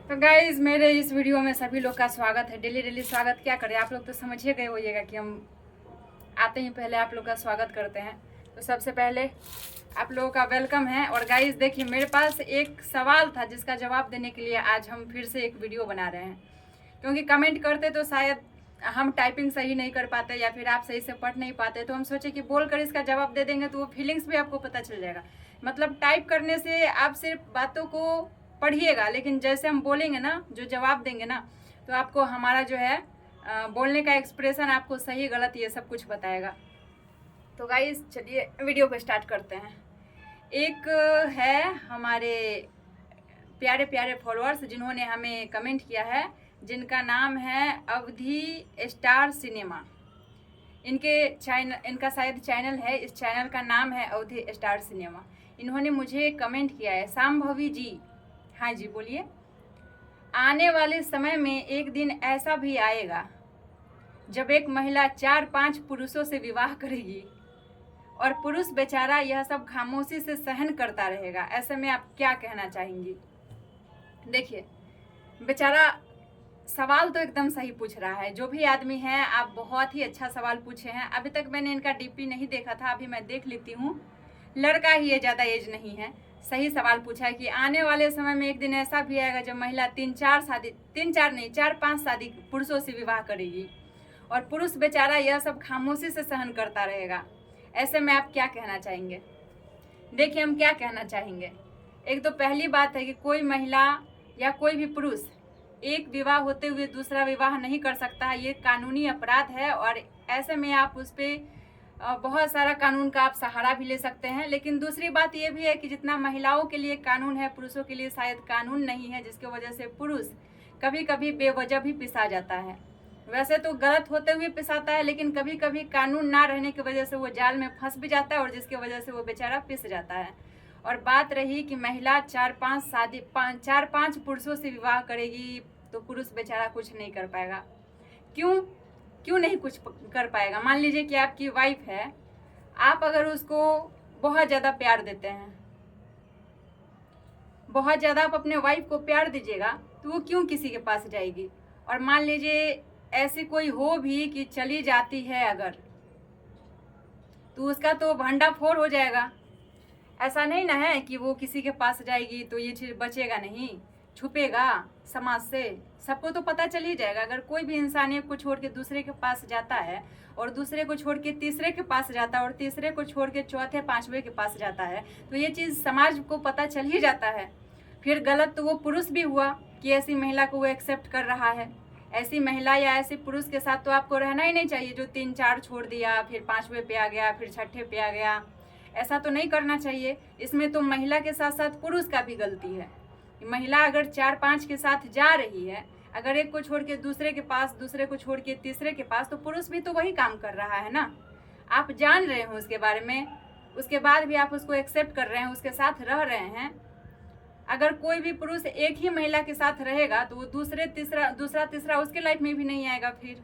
तो गाइज मेरे इस वीडियो में सभी लोग का स्वागत है। डेली डेली स्वागत क्या करें, आप लोग तो समझ ही गए होइएगा कि हम आते ही पहले आप लोग का स्वागत करते हैं। तो सबसे पहले आप लोगों का वेलकम है। और गाइज देखिए, मेरे पास एक सवाल था जिसका जवाब देने के लिए आज हम फिर से एक वीडियो बना रहे हैं। क्योंकि कमेंट करते तो शायद हम टाइपिंग सही नहीं कर पाते या फिर आप सही से पढ़ नहीं पाते, तो हम सोचे कि बोल कर इसका जवाब दे देंगे तो वो फीलिंग्स भी आपको पता चल जाएगा। मतलब टाइप करने से आप सिर्फ बातों को पढ़िएगा, लेकिन जैसे हम बोलेंगे ना, जो जवाब देंगे ना, तो आपको हमारा जो है बोलने का एक्सप्रेशन आपको सही गलत ये सब कुछ बताएगा। तो गाइस चलिए वीडियो को स्टार्ट करते हैं। एक है हमारे प्यारे प्यारे फॉलोअर्स जिन्होंने हमें कमेंट किया है, जिनका नाम है अवधि स्टार सिनेमा। इनका शायद चैनल है, इस चैनल का नाम है अवधि स्टार सिनेमा। इन्होंने मुझे कमेंट किया है, सांभवी जी। हाँ जी बोलिए। आने वाले समय में एक दिन ऐसा भी आएगा जब एक महिला 4-5 पुरुषों से विवाह करेगी और पुरुष बेचारा यह सब खामोशी से सहन करता रहेगा। ऐसे में आप क्या कहना चाहेंगी? देखिए बेचारा सवाल तो एकदम सही पूछ रहा है। जो भी आदमी है, आप बहुत ही अच्छा सवाल पूछे हैं। अभी तक मैंने इनका डीपी नहीं देखा था, अभी मैं देख लेती हूँ। लड़का ही है, ज़्यादा एज नहीं है। सही सवाल पूछा है कि आने वाले समय में एक दिन ऐसा भी आएगा जब महिला 4-5 शादी पुरुषों से विवाह करेगी और पुरुष बेचारा यह सब खामोशी से सहन करता रहेगा। ऐसे में आप क्या कहना चाहेंगे? देखिए हम क्या कहना चाहेंगे। एक तो पहली बात है कि कोई महिला या कोई भी पुरुष एक विवाह होते हुए दूसरा विवाह नहीं कर सकता है। ये कानूनी अपराध है और ऐसे में आप उस पर बहुत सारा कानून का आप सहारा भी ले सकते हैं। लेकिन दूसरी बात ये भी है कि जितना महिलाओं के लिए कानून है, पुरुषों के लिए शायद कानून नहीं है, जिसकी वजह से पुरुष कभी कभी बेवजह भी पिसा जाता है। वैसे तो गलत होते हुए पिसाता है, लेकिन कभी कभी कानून ना रहने की वजह से वो जाल में फंस भी जाता है और जिसकी वजह से वो बेचारा पिस जाता है। और बात रही कि महिला 4-5 पुरुषों से विवाह करेगी तो पुरुष बेचारा कुछ नहीं कर पाएगा। क्यों नहीं कुछ कर पाएगा? मान लीजिए कि आपकी वाइफ है, आप अगर उसको बहुत ज़्यादा प्यार देते हैं, बहुत ज़्यादा आप अपने वाइफ को प्यार दीजिएगा तो वो क्यों किसी के पास जाएगी? और मान लीजिए ऐसी कोई हो भी कि चली जाती है अगर, तो उसका तो भंडाफोड़ हो जाएगा। ऐसा नहीं ना है कि वो किसी के पास जाएगी तो ये चीज़ बचेगा नहीं, छुपेगा समाज से। सबको तो पता चल ही जाएगा। अगर कोई भी इंसान एक को छोड़ के दूसरे के पास जाता है और दूसरे को छोड़ के तीसरे के पास जाता है और तीसरे को छोड़ के चौथे पांचवे के पास जाता है, तो ये चीज़ समाज को पता चल ही जाता है। फिर गलत तो वो पुरुष भी हुआ कि ऐसी महिला को वो एक्सेप्ट कर रहा है। ऐसी महिला या ऐसे पुरुष के साथ तो आपको रहना ही नहीं चाहिए जो 3-4 छोड़ दिया, फिर पांचवे पे आ गया, फिर छठे पे आ गया। ऐसा तो नहीं करना चाहिए। इसमें तो महिला के साथ साथ पुरुष का भी गलती है। महिला अगर 4-5 के साथ जा रही है, अगर एक को छोड़ के दूसरे के पास, दूसरे को छोड़ के तीसरे के पास, तो पुरुष भी तो वही काम कर रहा है ना। आप जान रहे हो उसके बारे में, उसके बाद भी आप उसको एक्सेप्ट कर रहे हैं, उसके साथ रह रहे हैं। अगर कोई भी पुरुष एक ही महिला के साथ रहेगा तो वो दूसरा तीसरा उसके लाइफ में भी नहीं आएगा फिर।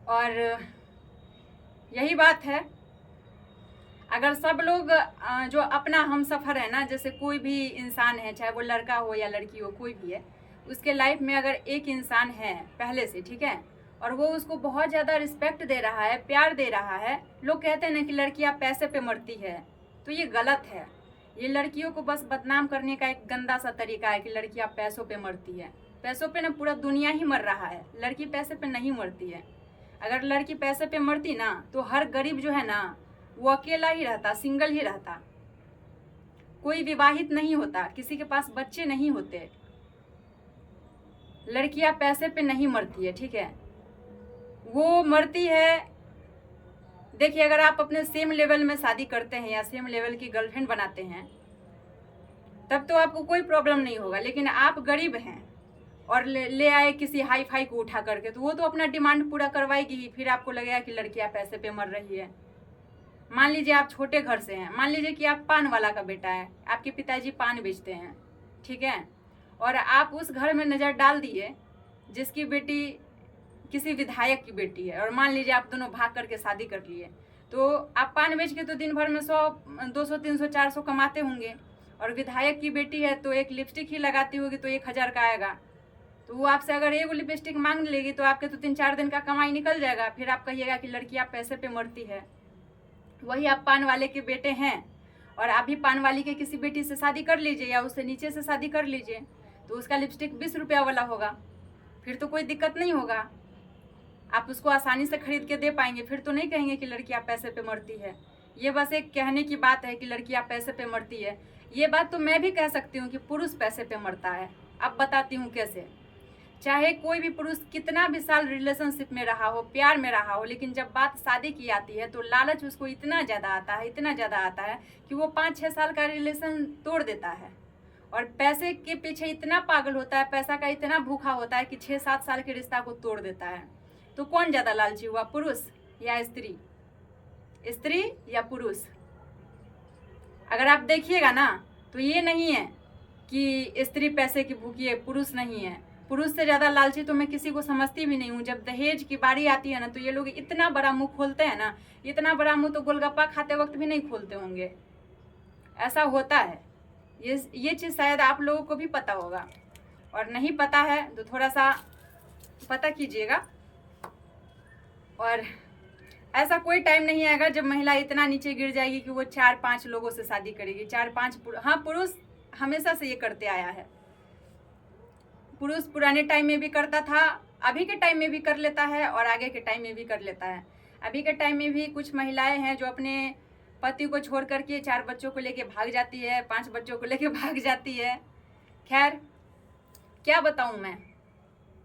और यही बात है, अगर सब लोग जो अपना हम सफ़र है ना, जैसे कोई भी इंसान है, चाहे वो लड़का हो या लड़की हो, कोई भी है, उसके लाइफ में अगर एक इंसान है पहले से, ठीक है, और वो उसको बहुत ज़्यादा रिस्पेक्ट दे रहा है, प्यार दे रहा है। लोग कहते हैं ना कि लड़कियां पैसे पे मरती है, तो ये गलत है। ये लड़कियों को बस बदनाम करने का एक गंदा सा तरीका है कि लड़कियां पैसों पे मरती है। पैसों पे ना पूरा दुनिया ही मर रहा है, लड़की पैसे पे नहीं मरती है। अगर लड़की पैसे पे मरती ना तो हर गरीब जो है ना वो अकेला ही रहता, सिंगल ही रहता, कोई विवाहित नहीं होता, किसी के पास बच्चे नहीं होते। लड़कियां पैसे पे नहीं मरती है, ठीक है, वो मरती है। देखिए अगर आप अपने सेम लेवल में शादी करते हैं या सेम लेवल की गर्लफ्रेंड बनाते हैं तब तो आपको कोई प्रॉब्लम नहीं होगा। लेकिन आप गरीब हैं और ले आए किसी हाई फाई को उठा करके, तो वो तो अपना डिमांड पूरा करवाएगी ही। फिर आपको लगेगा कि लड़कियां पैसे पे मर रही है। मान लीजिए आप छोटे घर से हैं, मान लीजिए कि आप पान वाला का बेटा है, आपके पिताजी पान बेचते हैं, ठीक है, और आप उस घर में नज़र डाल दिए जिसकी बेटी किसी विधायक की बेटी है, और मान लीजिए आप दोनों भाग करके शादी कर लिए, तो आप पान बेच के तो दिन भर में 100, 200, 300, 400 कमाते होंगे और विधायक की बेटी है तो एक लिपस्टिक ही लगाती होगी तो 1,000 का आएगा। तो वो आपसे अगर एक लिपस्टिक मांग लेगी तो आपके तो 3-4 दिन का कमाई निकल जाएगा। फिर आप कहिएगा कि लड़कियां पैसे पे मरती है। वही आप पान वाले के बेटे हैं और आप भी पान वाली के किसी बेटी से शादी कर लीजिए या उससे नीचे से शादी कर लीजिए, तो उसका लिपस्टिक 20 रुपया वाला होगा। फिर तो कोई दिक्कत नहीं होगा, आप उसको आसानी से खरीद के दे पाएंगे। फिर तो नहीं कहेंगे कि लड़कियां पैसे पे मरती है। ये बस एक कहने की बात है कि लड़कियां पैसे पे मरती है। ये बात तो मैं भी कह सकती हूँ कि पुरुष पैसे पे मरता है। अब बताती हूँ कैसे। चाहे कोई भी पुरुष कितना भी साल रिलेशनशिप में रहा हो, प्यार में रहा हो, लेकिन जब बात शादी की आती है तो लालच उसको इतना ज़्यादा आता है, इतना ज़्यादा आता है कि वो 5-6 साल का रिलेशन तोड़ देता है और पैसे के पीछे इतना पागल होता है, पैसा का इतना भूखा होता है कि 6-7 साल के रिश्ता को तोड़ देता है। तो कौन ज़्यादा लालची हुआ, पुरुष या स्त्री? स्त्री या पुरुष? अगर आप देखिएगा ना तो ये नहीं है कि स्त्री पैसे की भूखी है, पुरुष नहीं है। पुरुष से ज़्यादा लालची तो मैं किसी को समझती भी नहीं हूँ। जब दहेज की बारी आती है ना तो ये लोग इतना बड़ा मुंह खोलते हैं ना, इतना बड़ा मुंह तो गोलगप्पा खाते वक्त भी नहीं खोलते होंगे। ऐसा होता है। ये चीज़ शायद आप लोगों को भी पता होगा, और नहीं पता है तो थोड़ा सा पता कीजिएगा। और ऐसा कोई टाइम नहीं आएगा जब महिला इतना नीचे गिर जाएगी कि वो 4-5 लोगों से शादी करेगी। 4-5 हाँ, पुरुष हमेशा से ये करते आया है। पुरुष पुराने टाइम में भी करता था, अभी के टाइम में भी कर लेता है और आगे के टाइम में भी कर लेता है। अभी के टाइम में भी कुछ महिलाएं हैं जो अपने पति को छोड़ करके 4 बच्चों को लेके भाग जाती है, 5 बच्चों को लेके भाग जाती है। खैर क्या बताऊं मैं,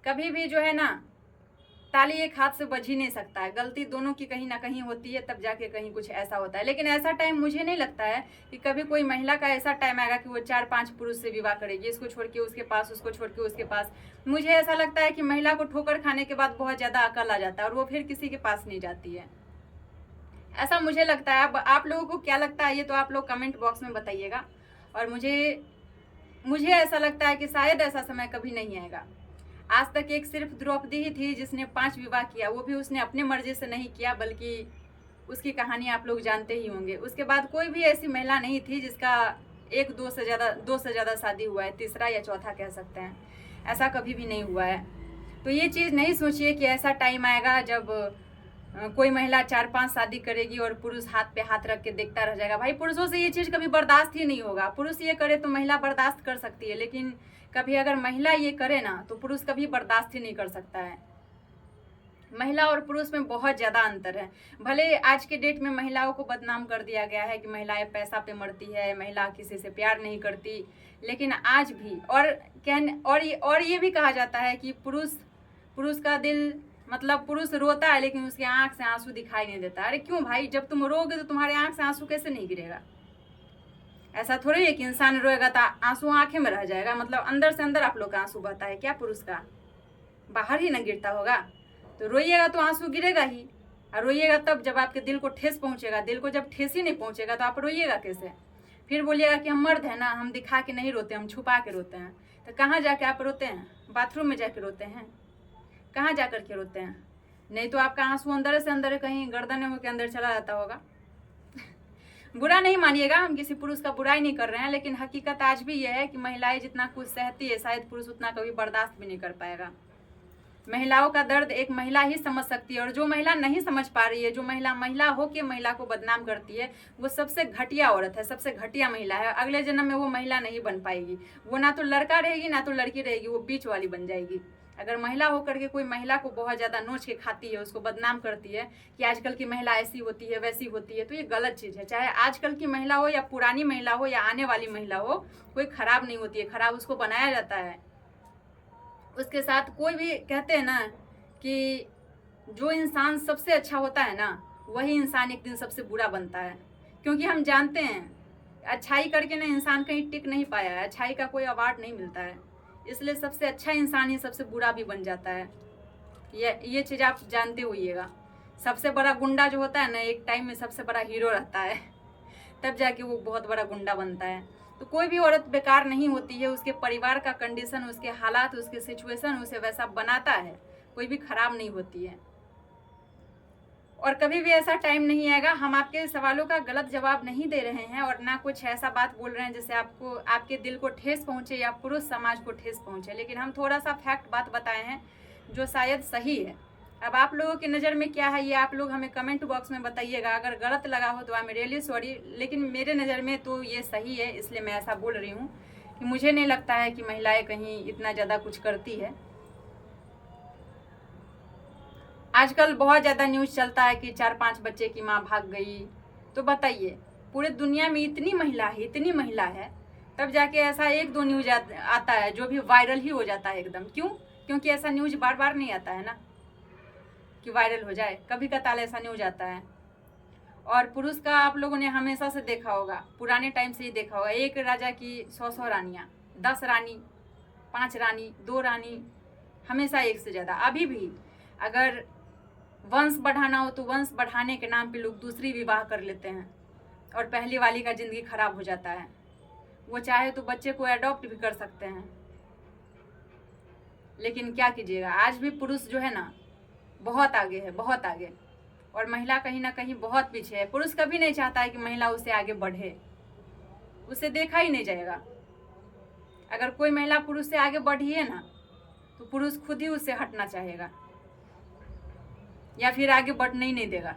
कभी भी जो है ना ताली एक हाथ से बज ही नहीं सकता है। गलती दोनों की कहीं ना कहीं होती है, तब जाके कहीं कुछ ऐसा होता है। लेकिन ऐसा टाइम मुझे नहीं लगता है कि कभी कोई महिला का ऐसा टाइम आएगा कि वो 4-5 पुरुष से विवाह करेगी, इसको छोड़ के उसके पास, उसको छोड़ के उसके पास। मुझे ऐसा लगता है कि महिला को ठोकर खाने के बाद बहुत ज़्यादा अकल आ जाता है और वो फिर किसी के पास नहीं जाती है। ऐसा मुझे लगता है। अब आप लोगों को क्या लगता है ये तो आप लोग कमेंट बॉक्स में बताइएगा। और मुझे ऐसा लगता है कि शायद ऐसा समय कभी नहीं आएगा। आज तक एक सिर्फ द्रौपदी ही थी जिसने 5 विवाह किया, वो भी उसने अपने मर्जी से नहीं किया, बल्कि उसकी कहानी आप लोग जानते ही होंगे। उसके बाद कोई भी ऐसी महिला नहीं थी जिसका 1-2 से ज़्यादा शादी हुआ है, तीसरा या चौथा कह सकते हैं। ऐसा कभी भी नहीं हुआ है। तो ये चीज़ नहीं सोचिए कि ऐसा टाइम आएगा जब कोई महिला 4-5 शादी करेगी और पुरुष हाथ पे हाथ रख के देखता रह जाएगा। भाई पुरुषों से ये चीज़ कभी बर्दाश्त ही नहीं होगा। पुरुष ये करे तो महिला बर्दाश्त कर सकती है, लेकिन कभी अगर महिला ये करे ना तो पुरुष कभी बर्दाश्त ही नहीं कर सकता है। महिला और पुरुष में बहुत ज़्यादा अंतर है। भले आज के डेट में महिलाओं को बदनाम कर दिया गया है कि महिलाएं पैसा पे मरती है, महिला किसी से प्यार नहीं करती, लेकिन आज भी और ये भी कहा जाता है कि पुरुष का दिल, मतलब पुरुष रोता है लेकिन उसके आंख से आंसू दिखाई नहीं देता। अरे क्यों भाई, जब तुम रोगे तो तुम्हारे आंख से आंसू कैसे नहीं गिरेगा? ऐसा थोड़ी है कि इंसान रोएगा तो आंसू आंखें में रह जाएगा। मतलब अंदर से अंदर आप लोग का आंसू बहता है क्या पुरुष का? बाहर ही ना गिरता होगा। तो रोइएगा तो आंसू गिरेगा ही, और रोइएगा तब जब आपके दिल को ठेस पहुंचेगा। दिल को जब ठेस ही नहीं पहुंचेगा तो आप रोइएगा कैसे? फिर बोलिएगा कि हम मर्द हैं ना, हम दिखा के नहीं रोते, हम छुपा के रोते हैं। तो कहाँ जाके आप रोते हैं? बाथरूम में जाके रोते हैं? कहाँ जा कर के रोते हैं? नहीं तो आपका आंसू अंदर से अंदर कहीं गर्दन के अंदर चला जाता होगा। बुरा नहीं मानिएगा, हम किसी पुरुष का बुराई नहीं कर रहे हैं, लेकिन हकीकत आज भी यह है कि महिलाएं जितना कुछ सहती है शायद पुरुष उतना कभी बर्दाश्त भी नहीं कर पाएगा। महिलाओं का दर्द एक महिला ही समझ सकती है, और जो महिला नहीं समझ पा रही है, जो महिला हो के महिला को बदनाम करती है, वो सबसे घटिया औरत है, सबसे घटिया महिला है। अगले जन्म में वो महिला नहीं बन पाएगी। वो ना तो लड़का रहेगी ना तो लड़की रहेगी, वो बीच वाली बन जाएगी। अगर महिला होकर के कोई महिला को बहुत ज़्यादा नोच के खाती है, उसको बदनाम करती है कि आजकल की महिला ऐसी होती है वैसी होती है, तो ये गलत चीज़ है। चाहे आजकल की महिला हो या पुरानी महिला हो या आने वाली महिला हो, कोई खराब नहीं होती है, खराब उसको बनाया जाता है। उसके साथ कोई भी कहते हैं ना कि जो इंसान सबसे अच्छा होता है ना, वही इंसान एक दिन सबसे बुरा बनता है। क्योंकि हम जानते हैं अच्छाई करके ना इंसान कहीं टिक नहीं पाया है, अच्छाई का कोई अवार्ड नहीं मिलता है, इसलिए सबसे अच्छा इंसान ही सबसे बुरा भी बन जाता है। ये चीज़ आप जानते होइएगा। सबसे बड़ा गुंडा जो होता है ना, एक टाइम में सबसे बड़ा हीरो रहता है, तब जाके वो बहुत बड़ा गुंडा बनता है। तो कोई भी औरत बेकार नहीं होती है, उसके परिवार का कंडीशन, उसके हालात, उसके सिचुएशन उसे वैसा बनाता है, कोई भी खराब नहीं होती है। और कभी भी ऐसा टाइम नहीं आएगा, हम आपके सवालों का गलत जवाब नहीं दे रहे हैं और ना कुछ ऐसा बात बोल रहे हैं जिससे आपको आपके दिल को ठेस पहुंचे या पुरुष समाज को ठेस पहुंचे, लेकिन हम थोड़ा सा फैक्ट बात बताए हैं जो शायद सही है। अब आप लोगों की नज़र में क्या है ये आप लोग हमें कमेंट बॉक्स में बताइएगा। अगर गलत लगा हो तो आई एम रियली सॉरी, लेकिन मेरे नज़र में तो ये सही है, इसलिए मैं ऐसा बोल रही हूँ कि मुझे नहीं लगता है कि महिलाएं कहीं इतना ज़्यादा कुछ करती है। आजकल बहुत ज़्यादा न्यूज़ चलता है कि 4-5 बच्चे की माँ भाग गई, तो बताइए पूरे दुनिया में इतनी महिला है, तब जाके ऐसा 1-2 न्यूज़ आता है जो भी वायरल ही हो जाता है एकदम। क्यों? क्योंकि ऐसा न्यूज़ बार बार नहीं आता है ना कि वायरल हो जाए, कभी कताल ऐसा न्यूज़ आता है। और पुरुष का आप लोगों ने हमेशा से देखा होगा, पुराने टाइम से ही देखा होगा, एक राजा की 100 रानियाँ, 10 रानी, 5 रानी, 2 रानी, हमेशा एक से ज़्यादा। अभी भी अगर वंश बढ़ाना हो तो वंश बढ़ाने के नाम पे लोग दूसरी विवाह कर लेते हैं और पहली वाली का ज़िंदगी खराब हो जाता है। वो चाहे तो बच्चे को अडॉप्ट भी कर सकते हैं, लेकिन क्या कीजिएगा, आज भी पुरुष जो है ना बहुत आगे है, बहुत आगे, और महिला कहीं ना कहीं बहुत पीछे है। पुरुष कभी नहीं चाहता है कि महिला उससे आगे बढ़े, उसे देखा ही नहीं जाएगा। अगर कोई महिला पुरुष से आगे बढ़ी है ना तो पुरुष खुद ही उससे हटना चाहेगा या फिर आगे बढ़ने ही नहीं देगा।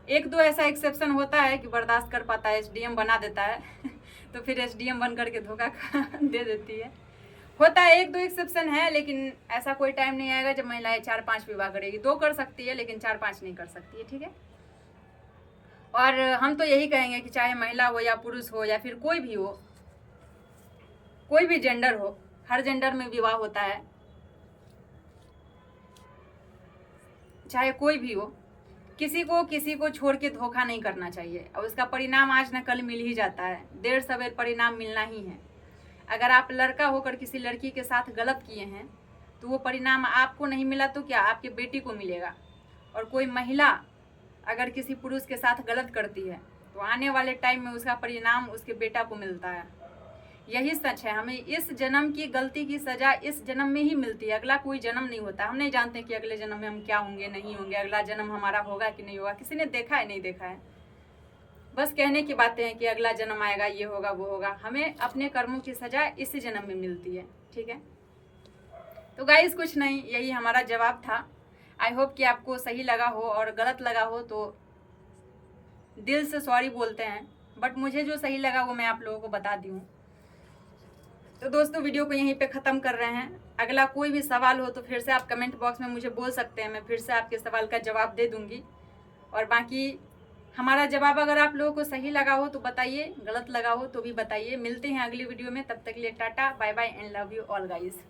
1-2 ऐसा एक्सेप्शन होता है कि बर्दाश्त कर पाता है, एसडीएम बना देता है तो फिर एसडीएम बन करके धोखा दे देती है। होता है, 1-2 एक्सेप्शन है, लेकिन ऐसा कोई टाइम नहीं आएगा जब महिलाएं 4-5 विवाह करेगी। 2 कर सकती है लेकिन 4-5 नहीं कर सकती है, ठीक है। और हम तो यही कहेंगे कि चाहे महिला हो या पुरुष हो या फिर कोई भी हो, कोई भी जेंडर हो, हर जेंडर में विवाह होता है, चाहे कोई भी हो, किसी को छोड़ के धोखा नहीं करना चाहिए। और उसका परिणाम आज न कल मिल ही जाता है, देर सवेर परिणाम मिलना ही है। अगर आप लड़का होकर किसी लड़की के साथ गलत किए हैं तो वो परिणाम आपको नहीं मिला तो क्या आपके बेटी को मिलेगा। और कोई महिला अगर किसी पुरुष के साथ गलत करती है तो आने वाले टाइम में उसका परिणाम उसके बेटा को मिलता है। यही सच है, हमें इस जन्म की गलती की सजा इस जन्म में ही मिलती है, अगला कोई जन्म नहीं होता। हम नहीं जानते कि अगले जन्म में हम क्या होंगे, नहीं होंगे, अगला जन्म हमारा होगा कि नहीं होगा, किसी ने देखा है नहीं देखा है, बस कहने की बातें हैं कि अगला जन्म आएगा, ये होगा वो होगा। हमें अपने कर्मों की सजा इसी जन्म में मिलती है, ठीक है। तो गाइस कुछ नहीं, यही हमारा जवाब था। आई होप कि आपको सही लगा हो, और गलत लगा हो तो दिल से सॉरी बोलते हैं, बट मुझे जो सही लगा वो मैं आप लोगों को बता दी हूँ। तो दोस्तों वीडियो को यहीं पे ख़त्म कर रहे हैं। अगला कोई भी सवाल हो तो फिर से आप कमेंट बॉक्स में मुझे बोल सकते हैं, मैं फिर से आपके सवाल का जवाब दे दूँगी। और बाकी हमारा जवाब अगर आप लोगों को सही लगा हो तो बताइए, गलत लगा हो तो भी बताइए। मिलते हैं अगली वीडियो में, तब तक के लिए tata bye bye and love you all guys.